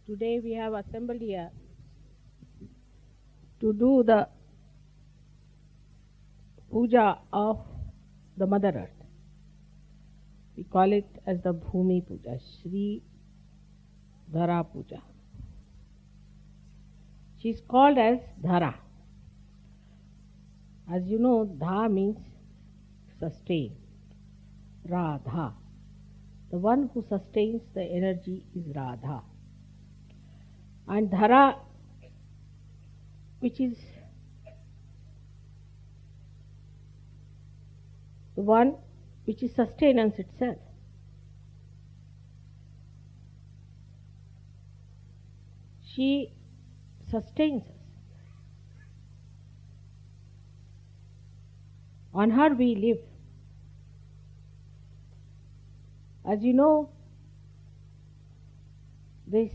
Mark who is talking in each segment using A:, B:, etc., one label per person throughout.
A: Today we have assembled here to do the puja of the Mother Earth. We call it as the Bhoomi Puja, Shri Dhara Puja. She is called as Dhara. As you know, Dha means sustain. Radha. The one who sustains the energy is Radha. And Dhara, which is the one which is sustenance itself. She sustains us. On her we live. As you know, this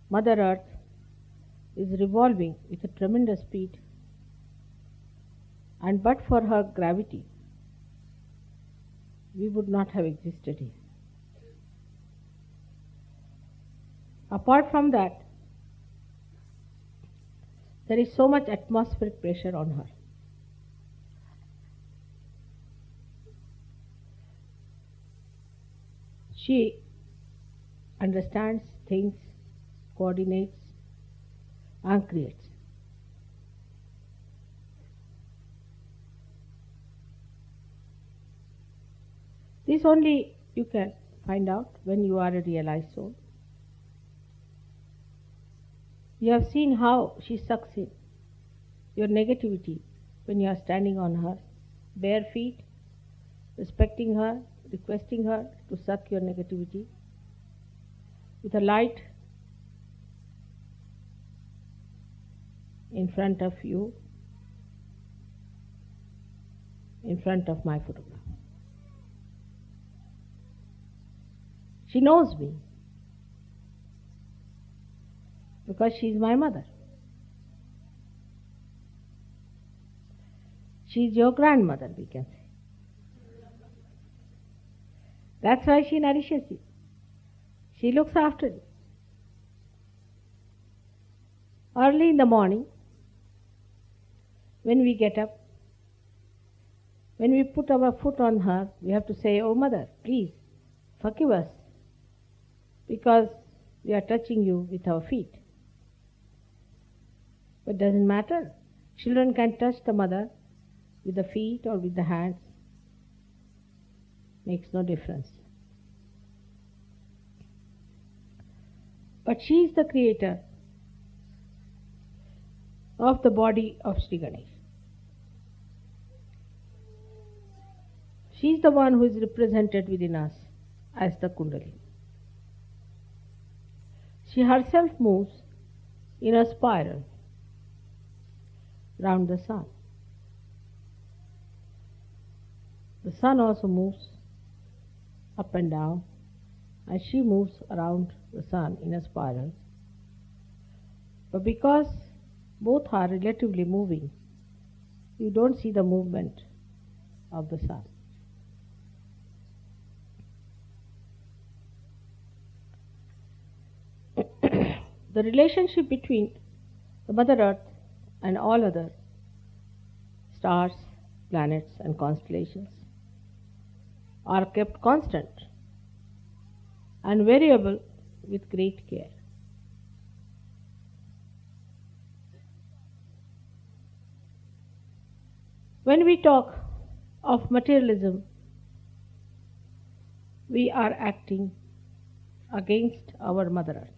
A: Mother Earth is revolving with a tremendous speed, and but for her gravity, we would not have existed here. Apart from that, there is so much atmospheric pressure on her. She understands things, coordinates, and creates. This only you can find out when you are a realized soul. You have seen how she sucks in your negativity when you are standing on her bare feet, respecting her, requesting her to suck your negativity with a light in front of you, in front of my photograph. She knows me because she is my mother. She is your grandmother, we can say. That's why she nourishes you. She looks after you. Early in the morning, when we get up, when we put our foot on her, we have to say, "Oh Mother, please forgive us because we are touching you with our feet." But it doesn't matter. Children can touch the mother with the feet or with the hands. Makes no difference. But she is the creator of the body of Sri Ganesh. She is the one who is represented within us as the Kundalini. She herself moves in a spiral round the sun. The sun also moves up and down, and she moves around the sun in a spiral. But because both are relatively moving, you don't see the movement of the sun. The relationship between the Mother Earth and all other stars, planets, and constellations are kept constant and variable with great care. When we talk of materialism, we are acting against our Mother Earth.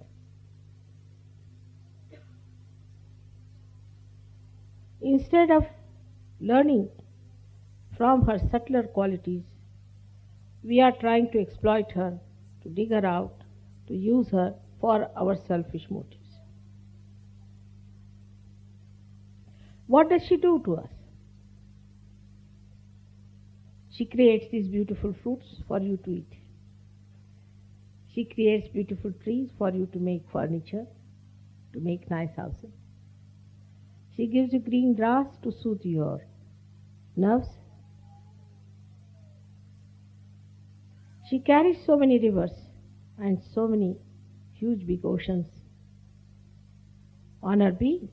A: Instead of learning from her subtler qualities, we are trying to exploit her, to dig her out, to use her for our selfish motives. What does she do to us? She creates these beautiful fruits for you to eat. She creates beautiful trees for you to make furniture, to make nice houses. She gives you green grass to soothe your nerves She carries so many rivers and so many huge big oceans on her being.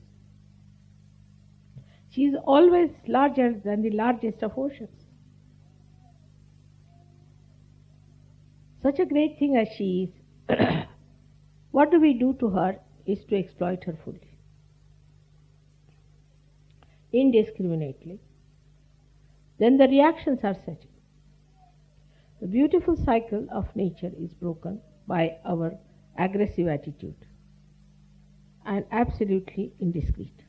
A: She is always larger than the largest of oceans. Such a great thing as she is, what do we do to her is to exploit her fully, indiscriminately. Then the reactions are set in. The beautiful cycle of nature is broken by our aggressive attitude and absolutely indiscreet.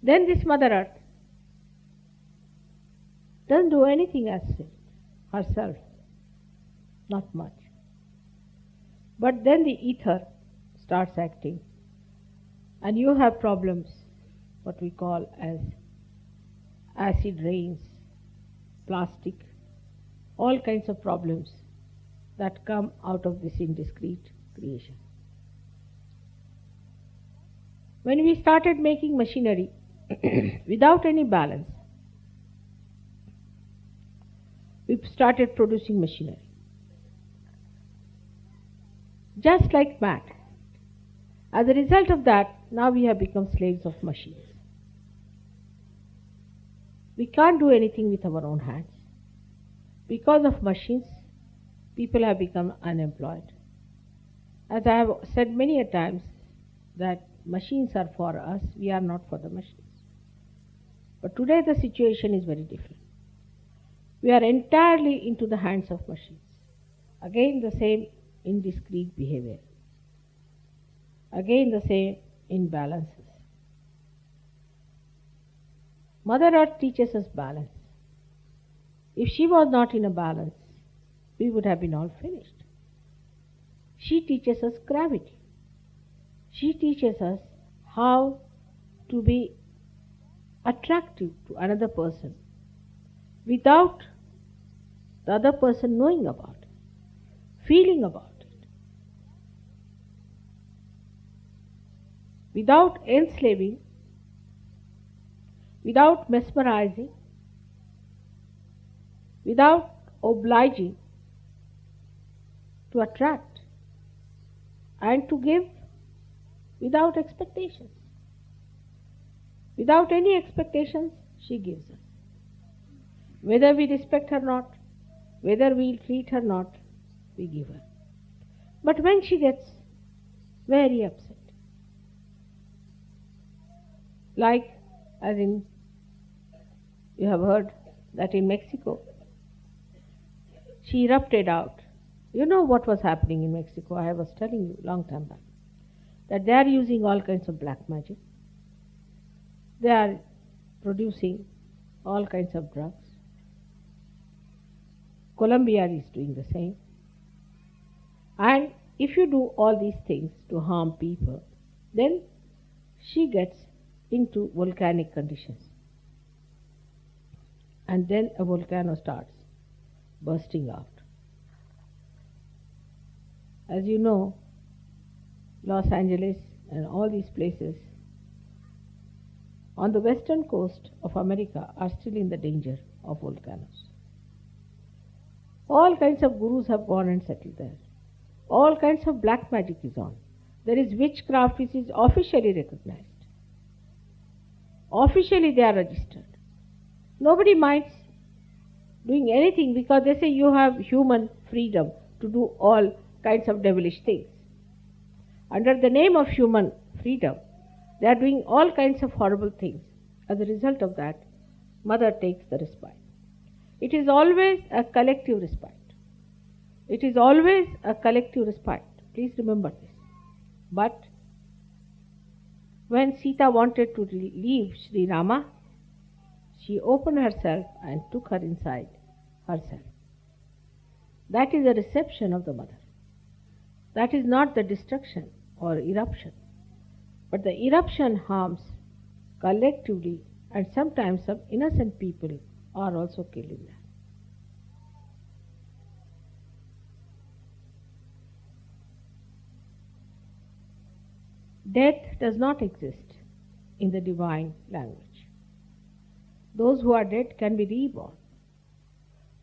A: Then this Mother Earth doesn't do anything as herself, not much. But then the ether starts acting, and you have problems, what we call as acid rains, plastic, all kinds of problems that come out of this indiscreet creation. When we started making machinery without any balance, we started producing machinery. Just like mad. As a result of that, now we have become slaves of machines. We can't do anything with our own hands. Because of machines, people have become unemployed. As I have said many a times, that machines are for us, we are not for the machines. But today the situation is very different. We are entirely into the hands of machines. Again the same indiscreet behavior. Again the same imbalances. Mother Earth teaches us balance. If she was not in a balance, we would have been all finished. She teaches us gravity. She teaches us how to be attractive to another person without the other person knowing about it, feeling about it, without enslaving, without mesmerizing, without obliging, to attract and to give without expectations. Without any expectations, she gives us. Whether we respect her or not, whether we treat her or not, we give her. But when she gets very upset, like as in, you have heard that in Mexico, she erupted out. You know what was happening in Mexico? I was telling you long time back that they are using all kinds of black magic. They are producing all kinds of drugs. Colombia is doing the same. And if you do all these things to harm people, then she gets into volcanic conditions. And then a volcano starts bursting out. As you know, Los Angeles and all these places on the western coast of America are still in the danger of volcanoes. All kinds of gurus have gone and settled there. All kinds of black magic is on. There is witchcraft which is officially recognized. Officially they are registered. Nobody minds doing anything because they say you have human freedom to do all kinds of devilish things. Under the name of human freedom, they are doing all kinds of horrible things. As a result of that, Mother takes the respite. It is always a collective respite. It is always a collective respite. Please remember this. But when Sita wanted to leave Shri Rama, she opened herself and took her inside herself. That is a reception of the Mother. That is not the destruction or eruption. But the eruption harms collectively, and sometimes some innocent people are also killed in that. Death does not exist in the divine language. Those who are dead can be reborn.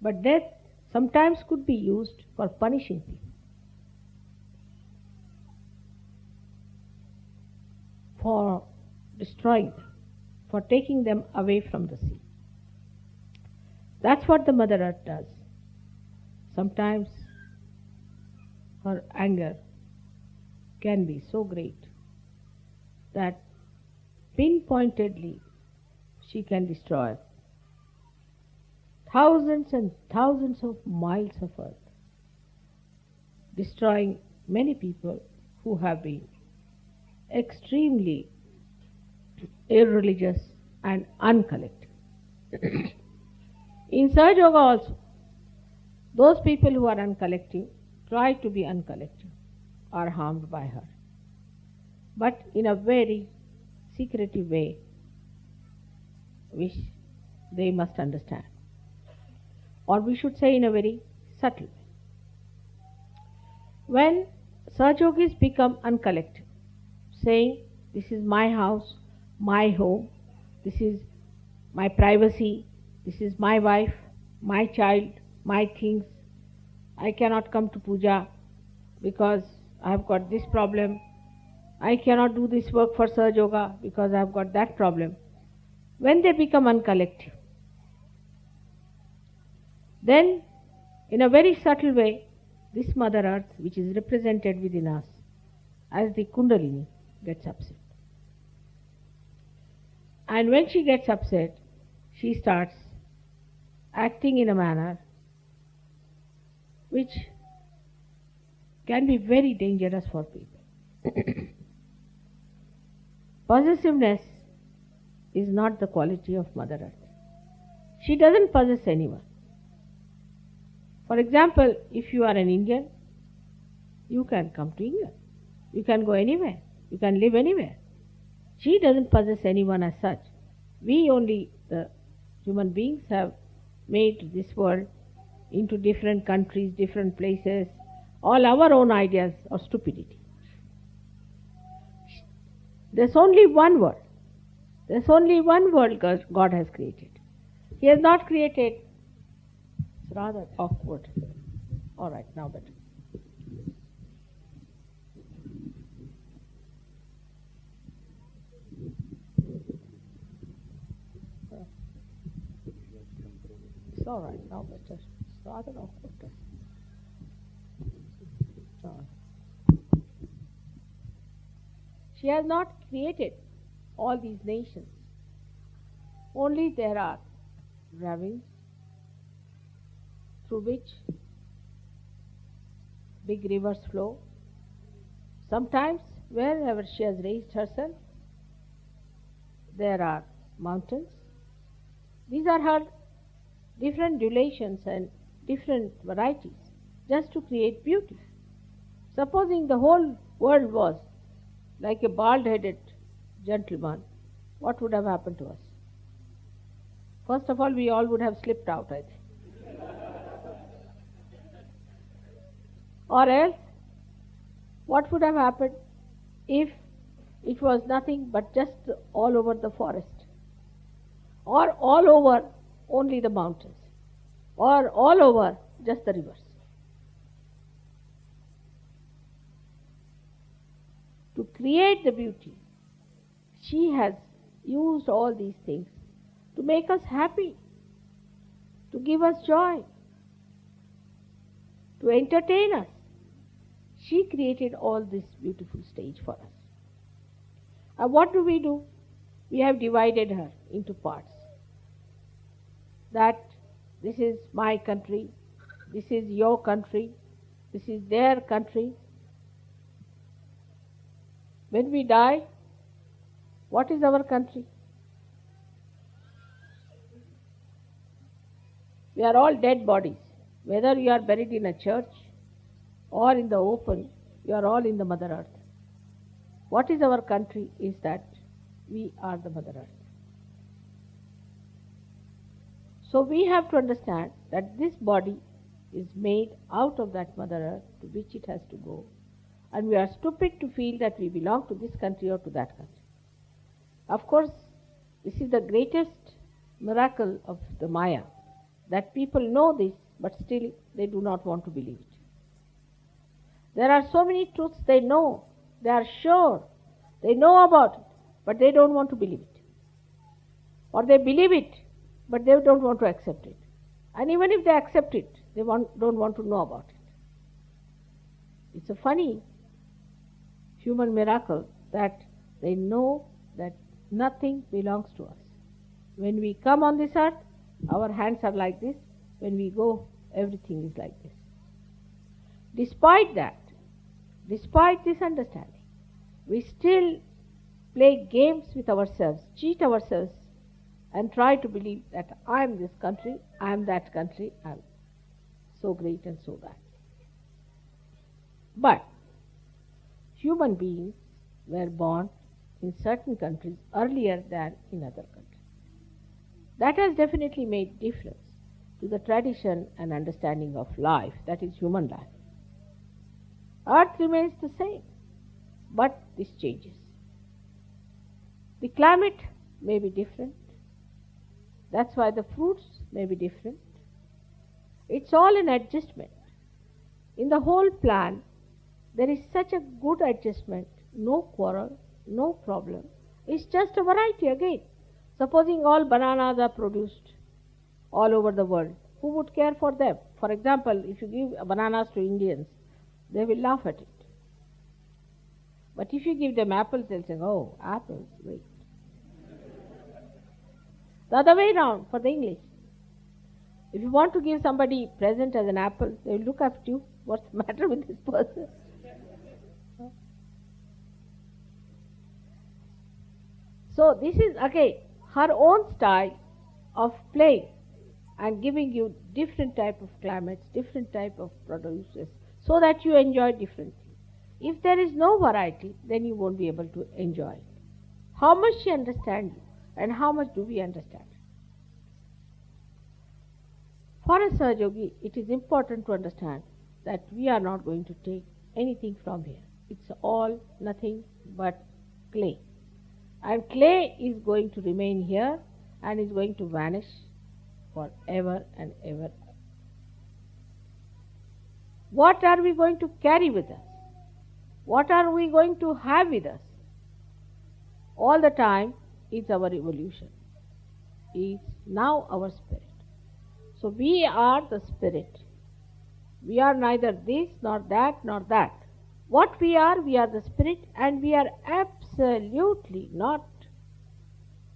A: But death sometimes could be used for punishing people, for destroying them, for taking them away from the sea. That's what the Mother Earth does. Sometimes her anger can be so great that pinpointedly she can destroy thousands and thousands of miles of earth, destroying many people who have been extremely irreligious and uncollective. In Sahaja Yoga also, those people who are uncollective, try to be uncollective, are harmed by her, but in a very secretive way, which they must understand, or we should say in a very subtle way. When Sahajogis become uncollective, saying, this is my house, my home, this is my privacy, this is my wife, my child, my things, I cannot come to puja because I have got this problem, I cannot do this work for Sahaja Yoga because I have got that problem. When they become uncollective, then in a very subtle way, this Mother Earth, which is represented within us as the Kundalini, gets upset. And when she gets upset, she starts acting in a manner which can be very dangerous for people. Possessiveness is not the quality of Mother Earth. She doesn't possess anyone. For example, if you are an Indian, you can come to England. You can go anywhere. You can live anywhere. She doesn't possess anyone as such. We only, the human beings, have made this world into different countries, different places, all our own ideas of stupidity. There's only one world. There's only one world God has created. He has not created. It's rather awkward. All right, now better. It's all right, now better. It's rather awkward. She has not created all these nations. Only there are ravines through which big rivers flow. Sometimes, wherever she has raised herself, there are mountains. These are her different durations and different varieties, just to create beauty. Supposing the whole world was like a bald-headed gentleman, what would have happened to us? First of all, we all would have slipped out, I think. Or else, what would have happened if it was nothing but just all over the forest? Or all over only the mountains? Or all over just the rivers? To create the beauty, she has used all these things to make us happy, to give us joy, to entertain us. She created all this beautiful stage for us. And what do? We have divided her into parts. That this is my country, this is your country, this is their country. When we die, what is our country? We are all dead bodies. Whether you are buried in a church or in the open, you are all in the Mother Earth. What is our country is that we are the Mother Earth. So we have to understand that this body is made out of that Mother Earth to which it has to go. And we are stupid to feel that we belong to this country or to that country. Of course, this is the greatest miracle of the Maya, that people know this but still they do not want to believe it. There are so many truths they know, they are sure, they know about it, but they don't want to believe it. Or they believe it, but they don't want to accept it. And even if they accept it, they don't want to know about it. It's a funny human miracle that they know that nothing belongs to us. When we come on this earth, our hands are like this. When we go, everything is like this. Despite that, despite this understanding, we still play games with ourselves, cheat ourselves, and try to believe that I am this country, I am that country, I am so great and so that. But human beings were born in certain countries earlier than in other countries. That has definitely made difference to the tradition and understanding of life, that is human life. Earth remains the same, but this changes. The climate may be different. That's why the fruits may be different. It's all an adjustment. In the whole plan, there is such a good adjustment, no quarrel, no problem. It's just a variety again. Supposing all bananas are produced all over the world, who would care for them? For example, if you give bananas to Indians, they will laugh at it. But if you give them apples, they'll say, oh, apples, great. The other way around for the English. If you want to give somebody a present as an apple, they will look at you. What's the matter with this person? So this is again her own style of playing and giving you different type of climates, different type of produces, so that you enjoy differently. If there is no variety, then you won't be able to enjoy it. How much she understands you, and how much do we understand? For a Sahaja Yogi, it is important to understand that we are not going to take anything from here. It's all nothing but clay. And clay is going to remain here and is going to vanish forever and ever. What are we going to carry with us? What are we going to have with us? All the time is our evolution, is now our spirit. So we are the spirit. We are neither this nor that nor that. What we are the spirit, and we are absolutely not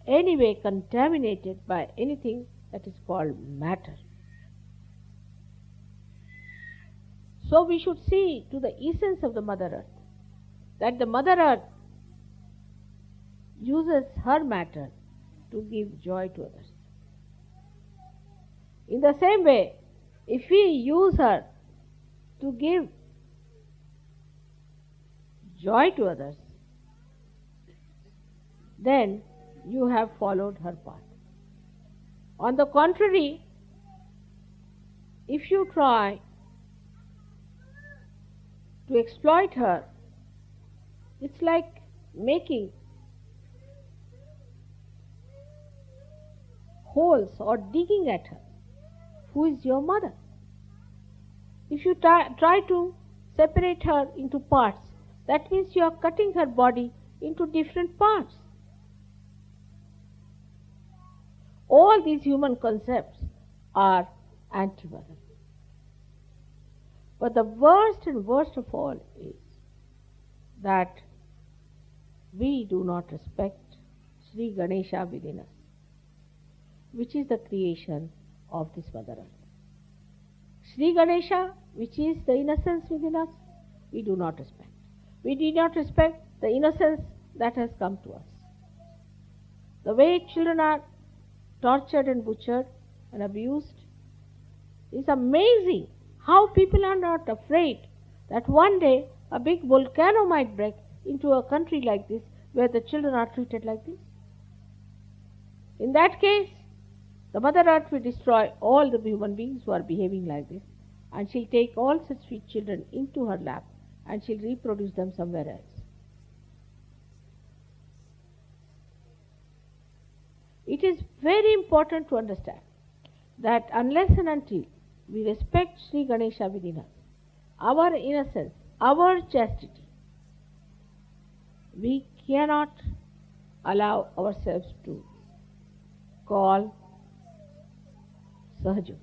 A: anyway contaminated by anything that is called matter. So we should see to the essence of the Mother Earth, that the Mother Earth uses her matter to give joy to others. In the same way, if we use her to give joy to others, then you have followed her path. On the contrary, if you try to exploit her, it's like making holes or digging at her. Who is your mother? If you try to separate her into parts, that means you are cutting her body into different parts. All these human concepts are anti-mother. But the worst and worst of all is that we do not respect Shri Ganesha within us, which is the creation of this Mother Earth. Shri Ganesha, which is the innocence within us, we do not respect. We do not respect the innocence that has come to us. The way children are tortured and butchered and abused is amazing. How people are not afraid that one day a big volcano might break into a country like this where the children are treated like this. In that case, the Mother Earth will destroy all the human beings who are behaving like this, and she'll take all such sweet children into her lap and she'll reproduce them somewhere else. It is very important to understand that unless and until we respect Shri Ganesha within us, our innocence, our chastity. We cannot allow ourselves to call Sahajus.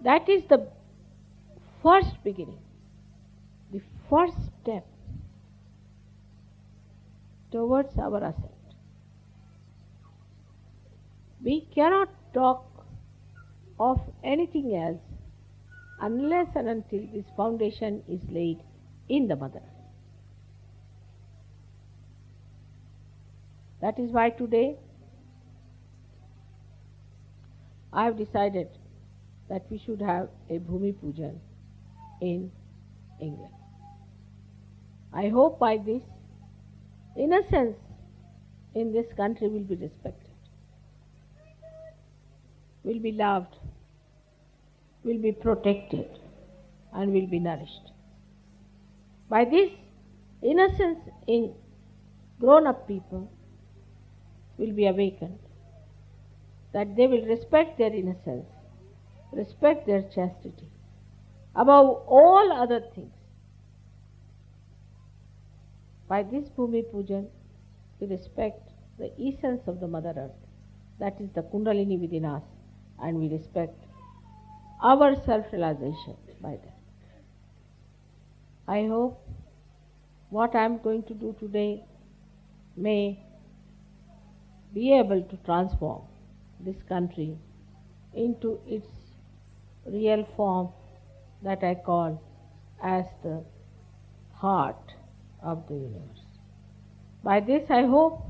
A: That is the first beginning, the first step towards our ascent. We cannot talk of anything else unless and until this foundation is laid in the Mother. That is why today I have decided that we should have a Bhoomi Pujan in England. I hope by this, innocence in this country will be respected, will be loved, will be protected, and will be nourished. By this, innocence in grown-up people will be awakened, that they will respect their innocence, respect their chastity, above all other things. By this Bhoomi Pujan, we respect the essence of the Mother Earth, that is the Kundalini within us, and we respect our self-realization by that. I hope what I am going to do today may be able to transform this country into its real form that I call as the heart of the universe. By this I hope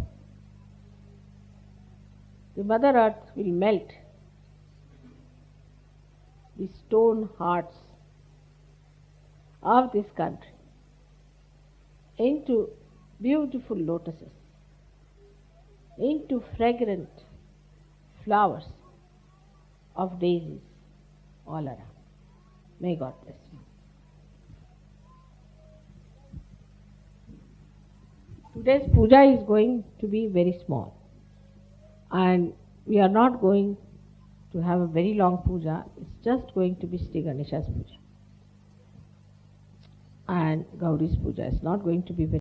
A: the Mother Earth will melt the stone hearts of this country into beautiful lotuses, into fragrant flowers of daisies all around. May God bless you. Today's puja is going to be very small, and we are not going to have a very long puja. It's just going to be Shri Ganesha's puja, and Gauri's puja is not going to be very